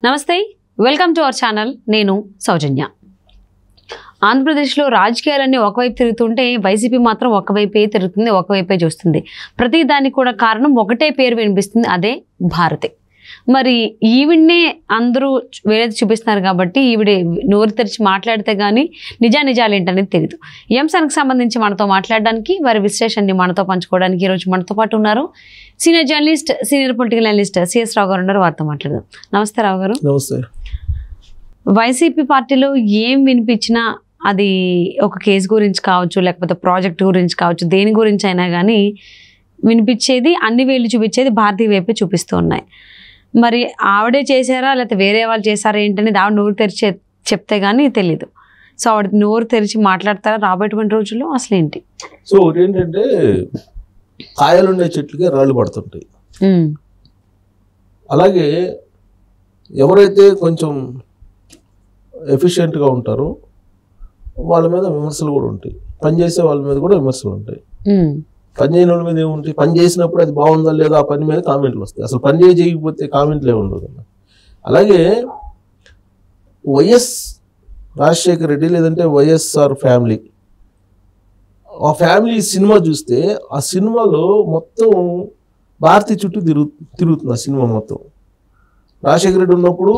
నమస్తే, welcome to our channel. నేను సౌజన్య. ఆంధ్రప్రదేశ్లో రాజకీయాలన్నీ ఒకవైపు తిరుగుతుంటే వైసీపీ మాత్రం ఒకవైపే తిరుగుతుంది, ఒకవైపే చూస్తుంది. ప్రతి దానికి కూడా కారణం ఒకటే పేరు వినిపిస్తుంది, అదే భారతి. మరి ఈవిడ్నే అందరూ వేరేది చూపిస్తున్నారు కాబట్టి ఈవిడ నోరు తెరిచి మాట్లాడితే కానీ నిజాలు ఏంటనేది తెలియదు. ఈ అంశానికి సంబంధించి మనతో మాట్లాడడానికి, వారి విశ్లేషణని మనతో పంచుకోవడానికి ఈరోజు మనతో పాటు ఉన్నారు senior journalist, senior political analyst CS Rao garu ఉన్నారు. వారితో మాట్లాడదాం. నమస్తే రావు గారు. నమస్తే. వైసీపీ పార్టీలో ఏం వినిపించినా అది ఒక కేసు గురించి కావచ్చు, లేకపోతే ప్రాజెక్ట్ గురించి కావచ్చు, దేని గురించి అయినా కానీ వినిపించేది, అన్ని వేళ్ళు చూపించేది భారతీయ వైపే చూపిస్తూ ఉన్నాయి. మరి ఆవిడే చేశారా లేకపోతే వేరే వాళ్ళు చేశారా ఏంటనేది ఆవిడ నోరు తెరిచి చెప్తే కానీ తెలీదు. సో ఆవిడ నోరు తెరిచి మాట్లాడతారా రాబోయేటువంటి రోజుల్లో? అసలు ఏంటి? సో ఏంటంటే కాయలుండే చెట్లకి రాళ్ళు పడుతుంటాయి. అలాగే ఎవరైతే కొంచెం ఎఫిషియెంట్గా ఉంటారో వాళ్ళ మీద విమర్శలు కూడా ఉంటాయి, పనిచేసే వాళ్ళ మీద కూడా విమర్శలు ఉంటాయి. పని చేయని వాళ్ళ మీద ఏముంటాయి? పని చేసినప్పుడు అది బాగుందా లేదా ఆ పని మీద కామెంట్లు వస్తాయి. అసలు పని చేయకపోతే కామెంట్లే ఉండవు కదా. అలాగే వైఎస్ రాజశేఖర రెడ్డి లేదంటే వైఎస్ఆర్ ఫ్యామిలీ, ఆ ఫ్యామిలీ సినిమా చూస్తే ఆ సినిమాలో మొత్తం భారతీయ చుట్టూ తిరుగుతుంది. ఆ సినిమా మొత్తం రాజశేఖర రెడ్డి ఉన్నప్పుడు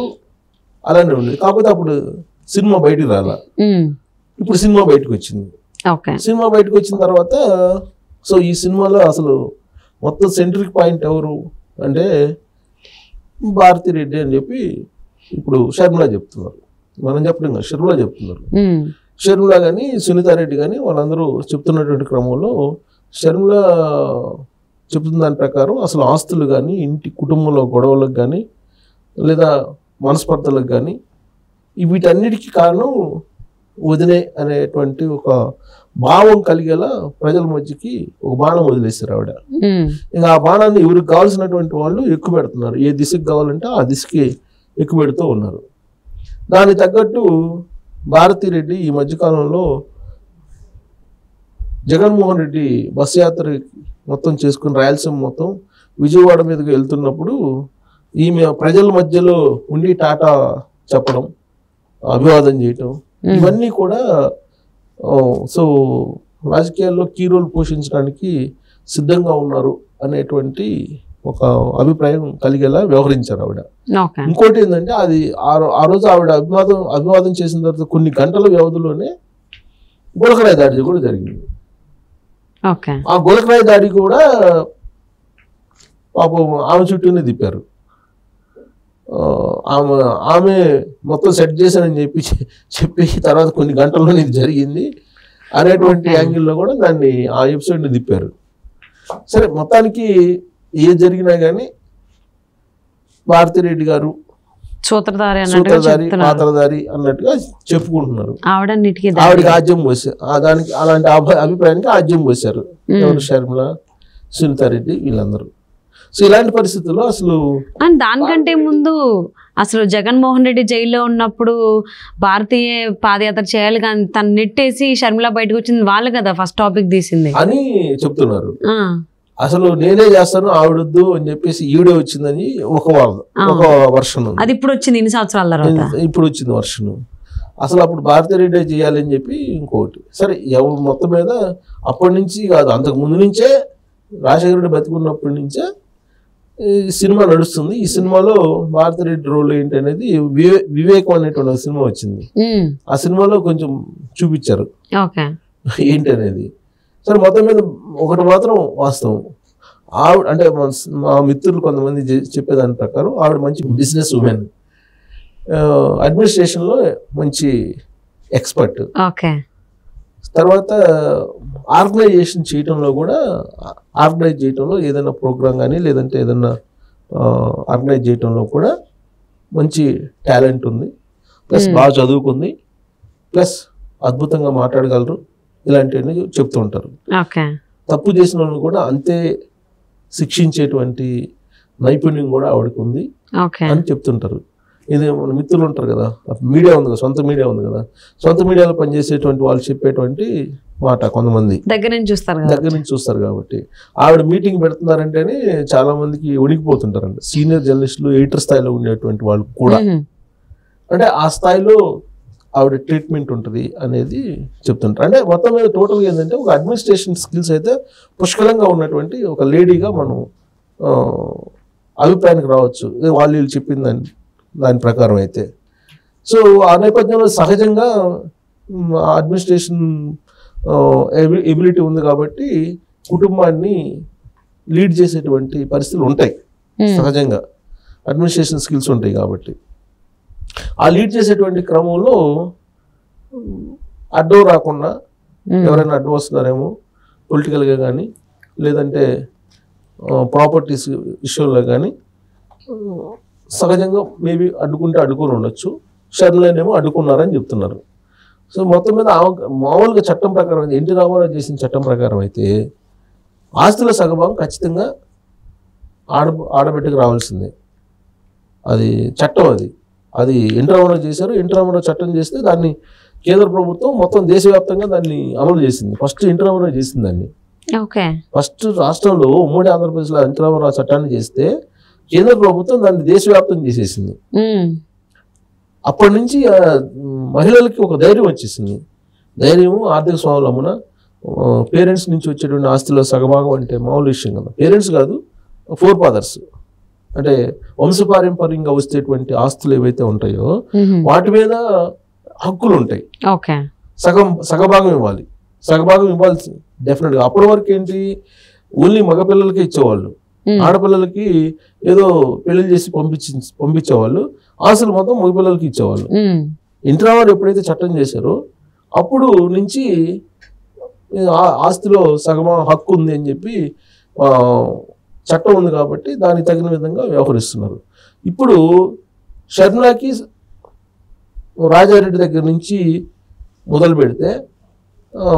అలానే ఉండేది, కాకపోతే అప్పుడు సినిమా బయటికి రాలా. ఇప్పుడు సినిమా బయటకు వచ్చింది. సినిమా బయటకు వచ్చిన తర్వాత సో ఈ సినిమాలో అసలు మొత్తం సెంట్రిక్ పాయింట్ ఎవరు అంటే భారతీ రెడ్డి అని చెప్పి ఇప్పుడు షర్మిలా చెప్తున్నారు. మనం చెప్పడం కాదు, షర్మిలా చెప్తున్నారు. షర్మిలా కానీ సునీతారెడ్డి కానీ వాళ్ళందరూ చెప్తున్నటువంటి క్రమంలో షర్మిలా చెప్తున్న దాని ప్రకారం అసలు ఆస్తులు కానీ, ఇంటి కుటుంబంలో గొడవలకు కానీ లేదా మనస్పర్ధలకు కానీ వీటన్నిటికీ కారణం వదిలే అనేటువంటి ఒక భావం కలిగేలా ప్రజల మధ్యకి ఒక బాణం వదిలేస్తారు ఆవిడ. ఇంకా ఆ బాణాన్ని ఎవరికి కావాల్సినటువంటి వాళ్ళు ఎక్కువ పెడుతున్నారు. ఏ దిశకు కావాలంటే ఆ దిశకి ఎక్కువ పెడుతూ ఉన్నారు. దానికి తగ్గట్టు భారతీ రెడ్డి ఈ మధ్యకాలంలో జగన్మోహన్ రెడ్డి బస్సు యాత్ర మొత్తం చేసుకుని రాయలసీమ మొత్తం విజయవాడ మీదకి వెళ్తున్నప్పుడు ఈమె ప్రజల మధ్యలో ఉండి టాటా చెప్పడం, అభివాదం చేయటం, ఇవన్నీ కూడా సో రాజకీయాల్లో కీ రోల్ పోషించడానికి సిద్ధంగా ఉన్నారు అనేటువంటి ఒక అభిప్రాయం కలిగేలా వ్యవహరించారు ఆవిడ. ఇంకోటి ఏంటంటే అది ఆ రోజు ఆవిడ అభివాదం చేసిన తర్వాత కొన్ని గంటల వ్యవధిలోనే గులకరాయి దాడి కూడా జరిగింది. ఆ గులకరాయి దాడి కూడా పాపం ఆమె చుట్టూనే తిప్పారు. ఆమె మొత్తం సెట్ చేశానని చెప్పి తర్వాత కొన్ని గంటల్లోనే ఇది జరిగింది అనేటువంటి యాంగిల్లో కూడా దాన్ని ఆ ఎపిసోడ్ని తిప్పారు. సరే, మొత్తానికి ఏది జరిగినా కానీ భారతీ రెడ్డి గారు సూత్రధారి పాత్రధారి అన్నట్టుగా చెప్పుకుంటున్నారు. ఆవిడకి ఆజ్యం పోసారు, దానికి అలాంటి అభిప్రాయానికి ఆజ్యం పోసారు ఎవరు? షర్మిల, సునీతారెడ్డి వీళ్ళందరూ. సో ఇలాంటి పరిస్థితుల్లో అసలు దానికంటే ముందు అసలు జగన్మోహన్ రెడ్డి జైల్లో ఉన్నప్పుడు భారతీయ పాదయాత్ర చేయాలి కానీ తను నెట్టేసి షర్మిల బయటకు వచ్చింది వాళ్ళు కదా ఫస్ట్ టాపిక్ తీసింది అని చెప్తున్నారు. అసలు నేనే చేస్తాను ఆవిడొద్దు అని చెప్పేసి ఈవిడే వచ్చిందని ఒక వర్షన్. అది ఇప్పుడు వచ్చింది, ఇన్ని సంవత్సరాల తర్వాత ఇప్పుడు వచ్చింది వర్షన్. అసలు అప్పుడు భారతీ రెడ్డి చేయాలని చెప్పి ఇంకోటి. సరే, మొత్తం మీద అప్పటి నుంచి కాదు, అంతకు ముందు నుంచే రాజశేఖర రెడ్డి బతికున్నప్పటి నుంచే ఈ సినిమా నడుస్తుంది. ఈ సినిమాలో భారతీ రెడ్డి రోల్ ఏంటి అనేది వివేకం అనేటువంటి ఒక సినిమా వచ్చింది. ఆ సినిమాలో కొంచెం చూపించారు ఏంటి అనేది. సరే, మొత్తం మీద ఒకటి మాత్రం వాస్తవం, ఆవిడ అంటే మా మిత్రులు కొంతమంది చెప్పేదాని ప్రకారం ఆవిడ మంచి బిజినెస్ ఉమెన్, అడ్మినిస్ట్రేషన్లో మంచి ఎక్స్పర్ట్. తర్వాత ఆర్గనైజేషన్ చేయటంలో కూడా ఏదైనా ప్రోగ్రామ్ కానీ లేదంటే ఏదైనా ఆర్గనైజ్ చేయటంలో కూడా మంచి టాలెంట్ ఉంది. ప్లస్ బాగా చదువుకుంది, ప్లస్ అద్భుతంగా మాట్లాడగలరు, ఇలాంటివన్నీ చెప్తూ ఉంటారు. తప్పు చేసిన వాళ్ళని కూడా అంతే శిక్షించేటువంటి నైపుణ్యం కూడా ఆవిడకు ఉంది అని చెప్తుంటారు. ఇది మన మిత్రులు ఉంటారు కదా, మీడియా ఉంది కదా, సొంత మీడియా ఉంది కదా, సొంత మీడియాలో పనిచేసేటువంటి వాళ్ళు చెప్పేటువంటి మాట కొంతమంది దగ్గర నుంచి చూస్తారు కాబట్టి ఆవిడ మీటింగ్ పెడుతున్నారంటేనే చాలా మందికి వణికిపోతుంటారంట. సీనియర్ జర్నలిస్టులు, ఎడిటర్ స్థాయిలో ఉండేటువంటి వాళ్ళు కూడా. అంటే ఆ స్థాయిలో ఆవిడ ట్రీట్మెంట్ ఉంటుంది అనేది చెప్తుంటారు. అంటే మొత్తం మీద టోటల్గా ఏంటంటే ఒక అడ్మినిస్ట్రేషన్ స్కిల్స్ అయితే పుష్కలంగా ఉన్నటువంటి ఒక లేడీగా మనం అభిప్రాయానికి రావచ్చు, వాళ్ళు చెప్పిన దాని ప్రకారం అయితే. సో ఆ నేపథ్యంలో సహజంగా అడ్మినిస్ట్రేషన్ ఎబిలిటీ ఉంది కాబట్టి కుటుంబాన్ని లీడ్ చేసేటువంటి పరిస్థితులు ఉంటాయి. సహజంగా అడ్మినిస్ట్రేషన్ స్కిల్స్ ఉంటాయి కాబట్టి ఆ లీడ్ చేసేటువంటి క్రమంలో అడ్డం రాకుండా ఎవరైనా అడ్డం వస్తున్నారేమో పొలిటికల్గా కానీ లేదంటే ప్రాపర్టీస్ ఇష్యూలో కానీ సహజంగా మేబీ అడ్డుకొని ఉండొచ్చు. షర్మిలానేమో అడ్డుకున్నారని చెప్తున్నారు. సో మొత్తం మీద మామూలుగా చట్టం ప్రకారం ఎన్టీ రామారావు చేసిన చట్టం ప్రకారం అయితే ఆస్తుల సగభాగం ఖచ్చితంగా ఆడబిడ్డకు రావాల్సిందే. అది చట్టం. అది ఎన్టీ రామారావు చేశారు. ఎన్టీ రామారావు చట్టం చేస్తే దాన్ని కేంద్ర ప్రభుత్వం మొత్తం దేశవ్యాప్తంగా దాన్ని అమలు చేసింది. ఫస్ట్ ఎన్టీ రామారావు చేసింది దాన్ని. ఫస్ట్ రాష్ట్రంలో ఉమ్మడి ఆంధ్రప్రదేశ్లో ఎన్టీ రామారావు చట్టాన్ని చేస్తే కేంద్ర ప్రభుత్వం దాన్ని దేశవ్యాప్తం చేసేసింది. అప్పటి నుంచి మహిళలకి ఒక ధైర్యం వచ్చేసింది. ధైర్యము, ఆర్థిక స్వావలంబన, పేరెంట్స్ నుంచి వచ్చేటువంటి ఆస్తిలో సగభాగం అంటే మామూలు విషయం కదా. పేరెంట్స్ కాదు, ఫోర్ ఫాదర్స్ అంటే వంశపారంపర్యంగా వచ్చేటువంటి ఆస్తులు ఏవైతే ఉంటాయో వాటి మీద హక్కులు ఉంటాయి. సగభాగం ఇవ్వాలి. సగభాగం ఇవ్వాల్సి డెఫినెట్గా. అప్పటి వరకు ఏంటి, ఓన్లీ మగపిల్లలకి ఇచ్చేవాళ్ళు, ఆడపిల్లలకి ఏదో పెళ్లి చేసి పంపించేవాళ్ళు. ఆస్తులు మొత్తం మగపిల్లలకి ఇచ్చేవాళ్ళు. ఎన్టీ రామారావు ఎప్పుడైతే చట్టం చేశారో అప్పుడు నుంచి ఆస్తిలో సగమా హక్కు ఉంది అని చెప్పి చట్టం ఉంది కాబట్టి దానికి తగిన విధంగా వ్యవహరిస్తున్నారు. ఇప్పుడు షర్మిలాకి రాజారెడ్డి దగ్గర నుంచి మొదలు పెడితే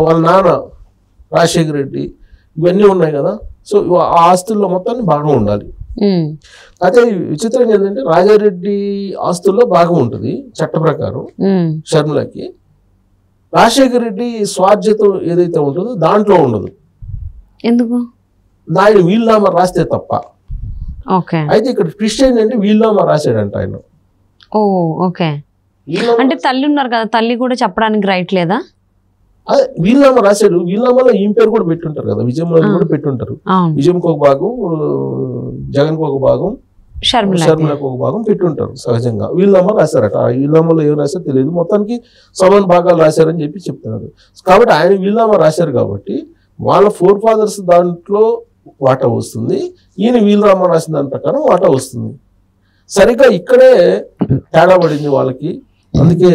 వాళ్ళ నాన్న రాజశేఖర రెడ్డి ఇవన్నీ ఉన్నాయి కదా. సో ఆ ఆస్తుల్లో మొత్తాన్ని భాగం ఉండాలి. అయితే విచిత్రంగా ఏంటంటే రాజారెడ్డి ఆస్తుల్లో భాగం ఉంటుంది చట్ట ప్రకారం షర్మిలకి. రాజశేఖర రెడ్డి స్వాధ్యతం ఏదైతే ఉంటుందో దాంట్లో ఉండదు. ఎందుకు? ఆయన వీలునామా రాస్తే తప్ప. అయితే ఇక్కడ ట్విస్ట్ ఏంటంటే వీలునామా రాశాడంట ఆయన. అంటే తల్లి ఉన్నారు కదా, తల్లి కూడా చెప్పడానికి రైట్ లేదా? అదే వీలునామా రాశాడు. వీలునామాలో ఈ పేరు కూడా పెట్టుంటారు కదా, విజయంలో కూడా పెట్టుంటారు. విజయంకి ఒక భాగం, జగన్కి ఒక భాగం, షర్మిలకు ఒక భాగం పెట్టుంటారు. సహజంగా వీలునామా రాశారట. ఆ వీలునామాలో ఏం రాశారో తెలియదు, మొత్తానికి సమాన భాగాలు రాశారని చెప్పి చెప్తున్నారు. కాబట్టి ఆయన వీలునామా రాశారు కాబట్టి వాళ్ళ ఫోర్ ఫాదర్స్ దాంట్లో వాటా వస్తుంది, ఈయన వీలునామా రాసిన దాని ప్రకారం వాటా వస్తుంది. సరిగ్గా ఇక్కడే తేడా పడింది వాళ్ళకి. అందుకే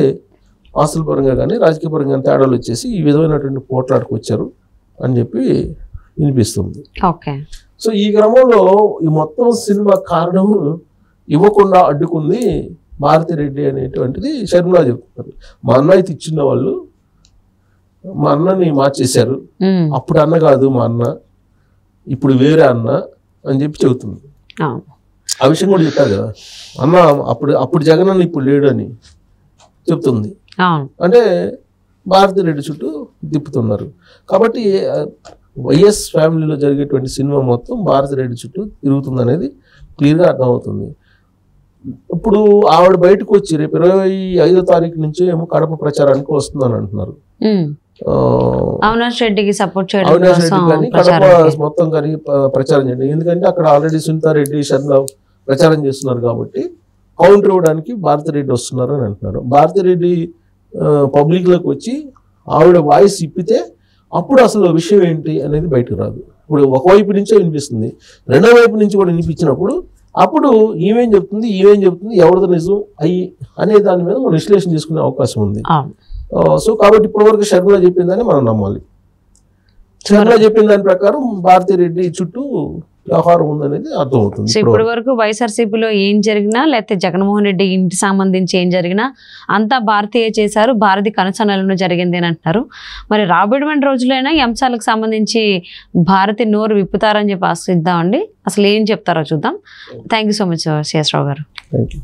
ఆస్తుల పరంగా కానీ రాజకీయ పరంగా తేడాలు వచ్చేసి ఈ విధమైనటువంటి పోట్లాడుకు వచ్చారు అని చెప్పి వినిపిస్తుంది. సో ఈ క్రమంలో ఈ మొత్తం సినిమా కారణం ఇవ్వకుండా అడ్డుకుంది భారతిరెడ్డి అనేటువంటిది షర్మిలా చెప్తున్నారు. మా అన్న అయితే ఇచ్చిన వాళ్ళు, మా అన్నని మార్చేశారు. అప్పుడు అన్న కాదు మా అన్న, ఇప్పుడు వేరే అన్న అని చెప్పి చెబుతుంది. ఆ విషయం కూడా చెప్పారు కదా, అన్న అప్పుడు జగన్ అన్న ఇప్పుడు లేడు అని చెప్తుంది. అంటే భారతిరెడ్డి చుట్టూ తిప్పుతున్నారు. కాబట్టి వైఎస్ ఫ్యామిలీలో జరిగేటువంటి సినిమా మొత్తం భారతిరెడ్డి చుట్టూ తిరుగుతుంది అనేది క్లియర్గా అర్థమవుతుంది. ఇప్పుడు ఆవిడ బయటకు వచ్చి రేపు 25వ తారీఖు నుంచి ఏమో కడప ప్రచారానికి వస్తుందని అంటున్నారు. అవినాష్ రెడ్డికి సపోర్ట్ చేయడం, అవినాష్ రెడ్డి కానీ కడప మొత్తం కానీ ప్రచారం చేయండి. ఎందుకంటే అక్కడ ఆల్రెడీ సునీతారెడ్డి, షర్మిల ప్రచారం చేస్తున్నారు కాబట్టి కౌంటర్ ఇవ్వడానికి భారతిరెడ్డి వస్తున్నారు అని అంటున్నారు. భారతిరెడ్డి పబ్లిక్లోకి వచ్చి ఆవిడ వాయిస్ ఇప్పితే అప్పుడు అసలు విషయం ఏంటి అనేది బయటకు రాదు. ఇప్పుడు ఒకవైపు నుంచే వినిపిస్తుంది, రెండో వైపు నుంచి కూడా వినిపించినప్పుడు అప్పుడు ఈమెం చెప్తుంది ఎవరిది నిజం అయ్యి అనే దాని మీద మనం విశ్లేషణ చేసుకునే అవకాశం ఉంది. సో కాబట్టి ఇప్పటివరకు షర్మిల చెప్పిందని మనం నమ్మాలి. షర్మిల చెప్పిన దాని ప్రకారం భారతిరెడ్డి చుట్టూ వ్యవహారం ఉందనేది అర్థమవుతుంది. ఇప్పటి వరకు వైఎస్ఆర్సీపీలో ఏం జరిగినా లేకపోతే జగన్మోహన్ రెడ్డి ఇంటి సంబంధించి ఏం జరిగినా అంతా భారతీయ చేశారు, భారతి కనుసన్నలను జరిగింది అని అంటున్నారు. మరి రాబోయేటువంటి రోజులైనా ఈ అంశాలకు సంబంధించి భారతి నోరు విప్పుతారని చెప్పి ఆశిద్దామండి. అసలు ఏం చెప్తారో చూద్దాం. Thank you so much CS Rao garu. Thank you.